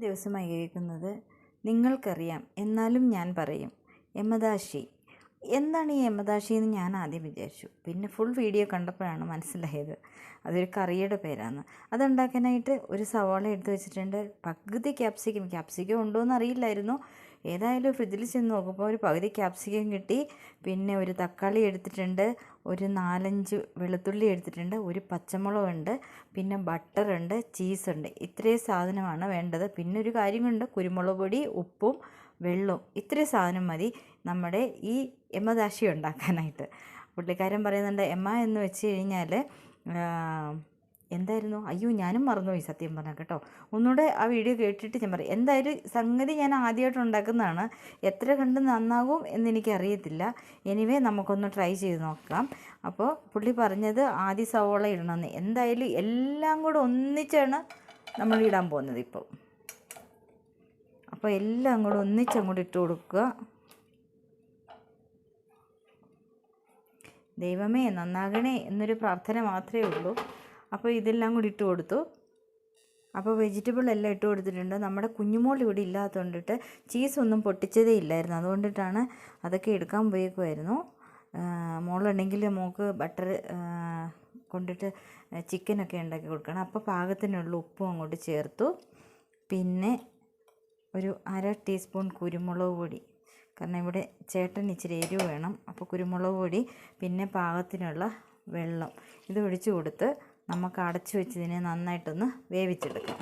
ദിവസമായി കേൾക്കുന്നത് നിങ്ങൾക്കറിയാം എന്നാലും ഞാൻ പറയും യമദാശി. എന്താണ് ഈ യമദാശി എന്ന് ഞാൻ ആദ്യം വിചാരിച്ചു. പിന്നെ ഫുൾ വീഡിയോ കണ്ടപ്പോഴാണ് മനസ്സിലായത് അതൊരു കറിയുടെ പേരാണ്. അതുണ്ടാക്കാനായിട്ട് ഒരു സവാള എടുത്ത് വെച്ചിട്ടുണ്ട്, പകുതി ക്യാപ്സിക്കം ഉണ്ടോ എന്ന് അറിയില്ലായിരുന്നു. ഏതായാലും ഫ്രിഡ്ജിൽ ചെന്ന് നോക്കുമ്പോൾ ഒരു പകുതി ക്യാപ്സിക്കം കിട്ടി. പിന്നെ ഒരു തക്കാളി എടുത്തിട്ടുണ്ട്, ഒരു 4-5 വെളുത്തുള്ളി എടുത്തിട്ടുണ്ട്, ഒരു പച്ചമുളകുണ്ട്, പിന്നെ ബട്ടറുണ്ട്, ചീസുണ്ട്. ഇത്രയും സാധനമാണ് വേണ്ടത്. പിന്നെ ഒരു കാര്യം കൊണ്ട് കുരുമുളക് പൊടി, ഉപ്പും വെള്ളവും, ഇത്രയും സാധനം മതി നമ്മുടെ ഈ യമദാശി ഉണ്ടാക്കാനായിട്ട്. പുള്ളിക്കാരൻ പറയുന്നുണ്ട് എന്ന് വെച്ച് കഴിഞ്ഞാൽ എന്തായിരുന്നു, അയ്യോ ഞാനും മറന്നുപോയി സത്യം പറഞ്ഞാൽ കേട്ടോ. ഒന്നുകൂടെ ആ വീഡിയോ കേട്ടിട്ട് ഞാൻ പറയും. എന്തായാലും സംഗതി ഞാൻ ആദ്യമായിട്ട് ഉണ്ടാക്കുന്നതാണ്, എത്ര കണ്ട് നന്നാകും എന്നെനിക്കറിയത്തില്ല. എനിവേ നമുക്കൊന്ന് ട്രൈ ചെയ്ത് നോക്കാം. അപ്പോൾ പുള്ളി പറഞ്ഞത് ആദ്യ സവോള ഇടണമെന്ന്. എന്തായാലും എല്ലാം കൂടെ ഒന്നിച്ചാണ് നമ്മൾ ഇടാൻ പോകുന്നത് ഇപ്പോൾ. അപ്പോൾ എല്ലാം കൂടെ ഒന്നിച്ചങ്ങോട്ട് ഇട്ട് കൊടുക്കുക. ദൈവമേ നന്നാകണേ എന്നൊരു പ്രാർത്ഥന മാത്രമേ ഉള്ളൂ. അപ്പോൾ ഇതെല്ലാം കൂടി ഇട്ട് കൊടുത്തു. അപ്പോൾ വെജിറ്റബിൾ എല്ലാം ഇട്ട് കൊടുത്തിട്ടുണ്ട്. നമ്മുടെ കുഞ്ഞുമോൾ ഇവിടെ ഇല്ലാത്തതുകൊണ്ടിട്ട് ചീസൊന്നും പൊട്ടിച്ചതേ ഇല്ലായിരുന്നു, അതുകൊണ്ടിട്ടാണ് അതൊക്കെ എടുക്കാൻ പോയേക്കുമായിരുന്നു. മോളുണ്ടെങ്കിൽ മോൾക്ക് ബട്ടർ കൊണ്ടിട്ട് ചിക്കനൊക്കെ ഉണ്ടാക്കി കൊടുക്കണം. അപ്പോൾ പാകത്തിനുള്ള ഉപ്പും അങ്ങോട്ട് ചേർത്തു. പിന്നെ ഒരു 1/2 ടീസ്പൂൺ കുരുമുളക് പൊടി, കാരണം ഇവിടെ ചേട്ടൻ ഇച്ചിരി എരിവ് വേണം. അപ്പോൾ കുരുമുളക് പൊടി, പിന്നെ പാകത്തിനുള്ള വെള്ളം ഇത് ഒഴിച്ചു കൊടുത്ത് നമുക്ക് അടച്ചു വെച്ച് ഇതിനെ നന്നായിട്ടൊന്ന് വേവിച്ചെടുക്കാം.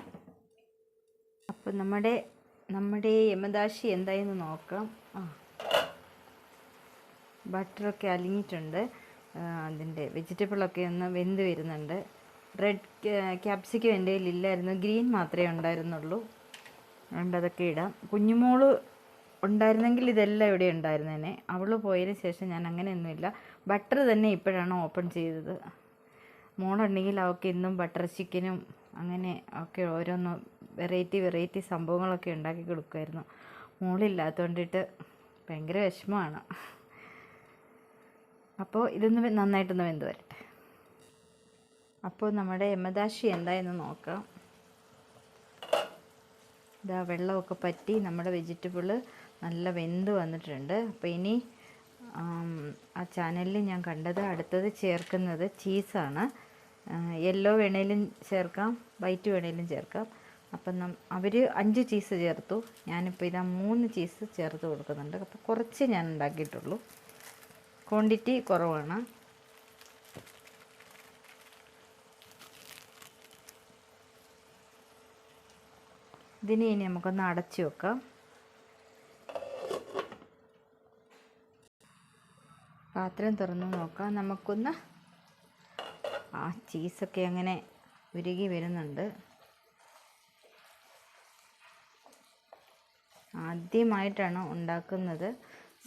അപ്പോൾ നമ്മുടെ യമദാശി എന്തായെന്ന് നോക്കാം. ബട്ടറൊക്കെ അലിഞ്ഞിട്ടുണ്ട്, അതിൻ്റെ വെജിറ്റബിളൊക്കെ ഒന്ന് വെന്ത് വരുന്നുണ്ട്. റെഡ് ക്യാപ്സിക്കം എൻ്റെ കയ്യിൽ ഇല്ലായിരുന്നു, ഗ്രീൻ മാത്രമേ ഉണ്ടായിരുന്നുള്ളൂ. അതുകൊണ്ട് അതൊക്കെ ഇടാം. കുഞ്ഞുമോള് ഉണ്ടായിരുന്നെങ്കിൽ ഇതെല്ലാം ഇവിടെ ഉണ്ടായിരുന്നേനെ. അവൾ പോയതിന് ശേഷം ഞാൻ അങ്ങനെയൊന്നുമില്ല. ബട്ടർ തന്നെ ഇപ്പോഴാണ് ഓപ്പൺ ചെയ്തത്. മോളുണ്ടെങ്കിൽ അവൾക്ക് ഇന്നും ബട്ടർ ചിക്കനും അങ്ങനെ ഒക്കെ ഓരോന്ന് വെറൈറ്റി സംഭവങ്ങളൊക്കെ ഉണ്ടാക്കി കൊടുക്കുമായിരുന്നു. മോളില്ലാത്തതുകൊണ്ടിട്ട് ഭയങ്കര വിഷമമാണ്. അപ്പോൾ ഇതൊന്ന് നന്നായിട്ടൊന്ന് വെന്ത് വരട്ടെ. അപ്പോൾ നമ്മുടെ യമദാശി എന്തായെന്ന് നോക്കാം. ഇതാ വെള്ളമൊക്കെ പറ്റി നമ്മുടെ വെജിറ്റബിൾ നല്ല വെന്ത് വന്നിട്ടുണ്ട്. അപ്പോൾ ഇനി ആ ചാനലിൽ ഞാൻ കണ്ടത് അടുത്തത് ചേർക്കുന്നത് ചീസാണ്. യെല്ലോ വേണേലും ചേർക്കാം, വൈറ്റ് വേണേലും ചേർക്കാം. അപ്പം അവർ 5 ചീസ് ചേർത്തു, ഞാനിപ്പോൾ ഇതാ 3 ചീസ് ചേർത്ത് കൊടുക്കുന്നുണ്ട്. അപ്പോൾ കുറച്ച് ഞാൻ ഉണ്ടാക്കിയിട്ടുള്ളൂ, ക്വാണ്ടിറ്റി കുറവാണ്. ഇതിനെ ഇനി നമുക്കൊന്ന് അടച്ചു വെക്കാം. പാത്രം തുറന്ന് നോക്കാം. നമുക്കൊന്ന് ചീസൊക്കെ അങ്ങനെ ഉരുകി വരുന്നുണ്ട്. ആദ്യമായിട്ടാണ് ഉണ്ടാക്കുന്നത്.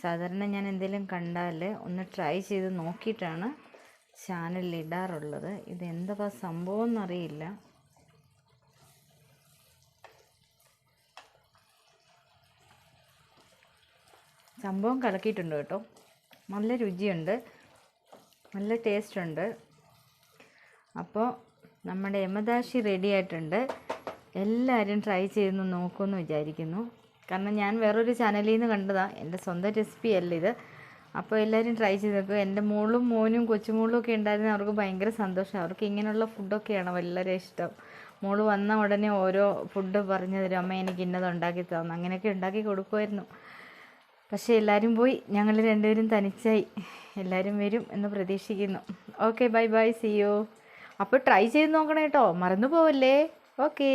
സാധാരണ ഞാൻ എന്തെങ്കിലും കണ്ടാൽ ഒന്ന് ട്രൈ ചെയ്ത് നോക്കിയിട്ടാണ് ചാനലിൽ ഇടാറുള്ളത്. ഇതെന്താ സംഭവം എന്നറിയില്ല. സംഭവം കലക്കിയിട്ടുണ്ട് കേട്ടോ, നല്ല രുചിയുണ്ട്, നല്ല ടേസ്റ്റ് ഉണ്ട്. അപ്പോൾ നമ്മുടെ യമദാശി റെഡി ആയിട്ടുണ്ട്. എല്ലാവരും ട്രൈ ചെയ്ത് നോക്കുമെന്ന് വിചാരിക്കുന്നു. കാരണം ഞാൻ വേറൊരു ചാനലിൽ നിന്ന് കണ്ടതാണ്, എൻ്റെ സ്വന്തം റെസിപ്പി അല്ല ഇത്. അപ്പോൾ എല്ലാവരും ട്രൈ ചെയ്ത് നോക്കുക. എൻ്റെ മോളും മോനും കൊച്ചുമോളും ഒക്കെ ഉണ്ടായിരുന്ന അവർക്ക് ഭയങ്കര സന്തോഷം. അവർക്ക് ഇങ്ങനെയുള്ള ഫുഡൊക്കെയാണ് വളരെ ഇഷ്ടം. മോള് വന്ന ഉടനെ ഓരോ ഫുഡ് പറഞ്ഞു തരും, അമ്മ എനിക്ക് ഇന്നത് ഉണ്ടാക്കി തന്നു, അങ്ങനെയൊക്കെ ഉണ്ടാക്കി കൊടുക്കുമായിരുന്നു. പക്ഷേ എല്ലാവരും പോയി, ഞങ്ങൾ രണ്ടുപേരും തനിച്ചായി. എല്ലാവരും വരും എന്ന് പ്രതീക്ഷിക്കുന്നു. Okay, bye bye, see you. അപ്പോൾ ട്രൈ ചെയ്ത് നോക്കണം കേട്ടോ, മറന്നു പോവല്ലേ. ഓക്കേ.